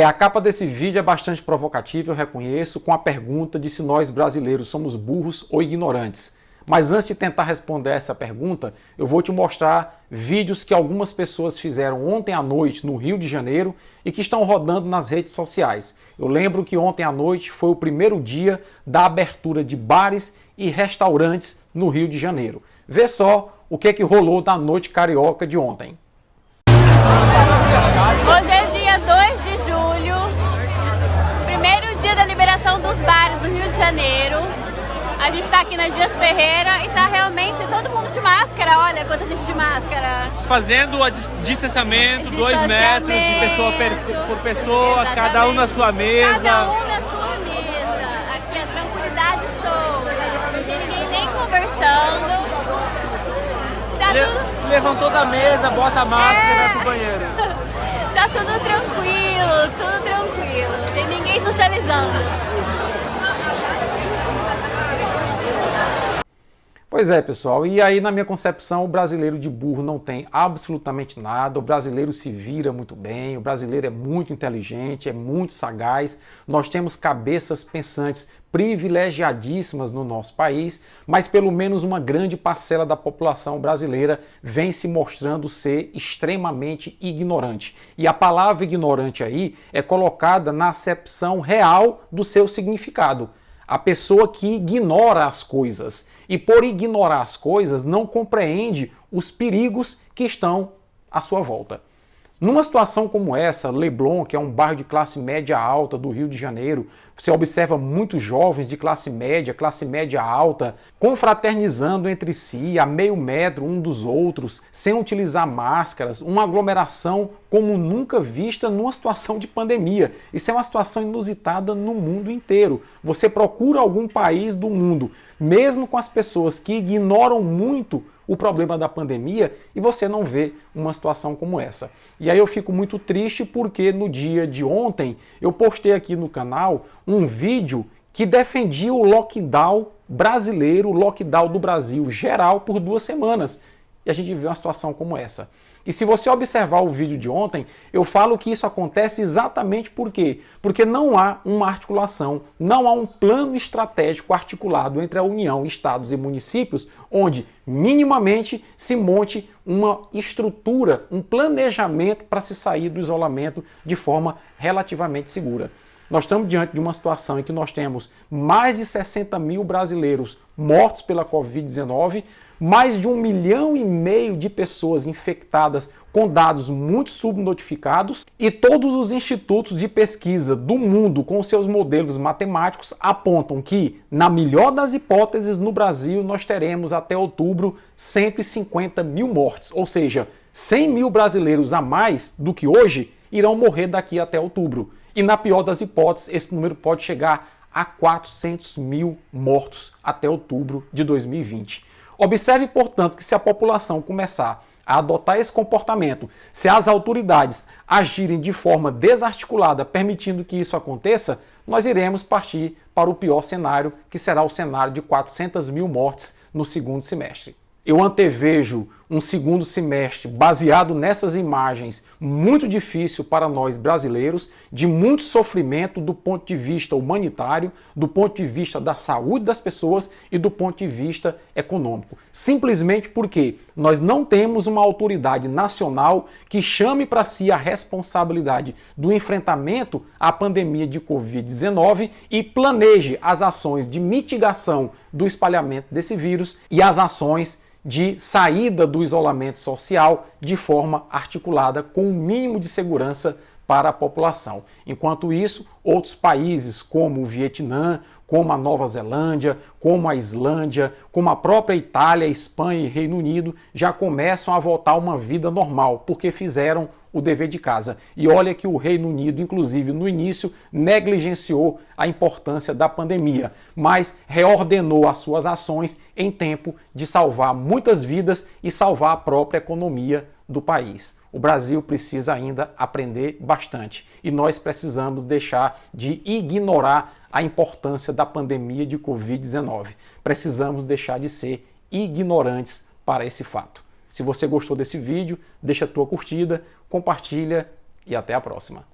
A capa desse vídeo é bastante provocativa, eu reconheço, com a pergunta de se nós brasileiros somos burros ou ignorantes. Mas antes de tentar responder essa pergunta, eu vou te mostrar vídeos que algumas pessoas fizeram ontem à noite no Rio de Janeiro e que estão rodando nas redes sociais. Eu lembro que ontem à noite foi o primeiro dia da abertura de bares e restaurantes no Rio de Janeiro. Vê só o que rolou na noite carioca de ontem. Hoje é dia 2 de julho, primeiro dia da liberação dos bares do Rio de Janeiro. A gente está aqui na Dias Ferreira e está realmente todo mundo de máscara. Olha quanta gente de máscara. Fazendo o distanciamento, 2 metros de pessoa por pessoa, exatamente. Cada um na sua mesa. Cada um na sua mesa. Aqui a tranquilidade toda. Não tinha ninguém nem conversando. Levantou da mesa, bota a máscara e vai pro banheiro. Tá tudo tranquilo, tudo tranquilo. Não tem ninguém socializando. Pois é, pessoal, e aí na minha concepção o brasileiro de burro não tem absolutamente nada, o brasileiro se vira muito bem, o brasileiro é muito inteligente, é muito sagaz, nós temos cabeças pensantes privilegiadíssimas no nosso país, mas pelo menos uma grande parcela da população brasileira vem se mostrando ser extremamente ignorante. E a palavra ignorante aí é colocada na acepção real do seu significado. A pessoa que ignora as coisas e por ignorar as coisas não compreende os perigos que estão à sua volta. Numa situação como essa, Leblon, que é um bairro de classe média alta do Rio de Janeiro, você observa muitos jovens de classe média alta, confraternizando entre si, a meio metro um dos outros, sem utilizar máscaras, uma aglomeração como nunca vista numa situação de pandemia. Isso é uma situação inusitada no mundo inteiro. Você procura algum país do mundo, mesmo com as pessoas que ignoram muito o problema da pandemia, e você não vê uma situação como essa. E aí eu fico muito triste porque no dia de ontem eu postei aqui no canal um vídeo que defendia o lockdown brasileiro, o lockdown do Brasil geral por 2 semanas. E a gente vê uma situação como essa. E se você observar o vídeo de ontem, eu falo que isso acontece exatamente por quê? Porque não há uma articulação, não há um plano estratégico articulado entre a União, estados e municípios, onde minimamente se monte uma estrutura, um planejamento para se sair do isolamento de forma relativamente segura. Nós estamos diante de uma situação em que nós temos mais de 60 mil brasileiros mortos pela Covid-19, mais de 1,5 milhão de pessoas infectadas com dados muito subnotificados, e todos os institutos de pesquisa do mundo com seus modelos matemáticos apontam que, na melhor das hipóteses, no Brasil nós teremos até outubro 150 mil mortes, ou seja, 100 mil brasileiros a mais do que hoje irão morrer daqui até outubro. E na pior das hipóteses, esse número pode chegar a 400 mil mortos até outubro de 2020. Observe, portanto, que se a população começar a adotar esse comportamento, se as autoridades agirem de forma desarticulada, permitindo que isso aconteça, nós iremos partir para o pior cenário, que será o cenário de 400 mil mortes no segundo semestre. Eu antevejo um segundo semestre baseado nessas imagens muito difícil para nós brasileiros, de muito sofrimento do ponto de vista humanitário, do ponto de vista da saúde das pessoas e do ponto de vista econômico. Simplesmente porque nós não temos uma autoridade nacional que chame para si a responsabilidade do enfrentamento à pandemia de Covid-19 e planeje as ações de mitigação do espalhamento desse vírus e as ações de saída do isolamento social de forma articulada com o mínimo de segurança para a população. Enquanto isso, outros países como o Vietnã, como a Nova Zelândia, como a Islândia, como a própria Itália, Espanha e Reino Unido já começam a voltar a uma vida normal, porque fizeram o dever de casa. E olha que o Reino Unido, inclusive no início, negligenciou a importância da pandemia, mas reordenou as suas ações em tempo de salvar muitas vidas e salvar a própria economia do país. O Brasil precisa ainda aprender bastante e nós precisamos deixar de ignorar a importância da pandemia de Covid-19. Precisamos deixar de ser ignorantes para esse fato. Se você gostou desse vídeo, deixa a tua curtida, compartilha e até a próxima.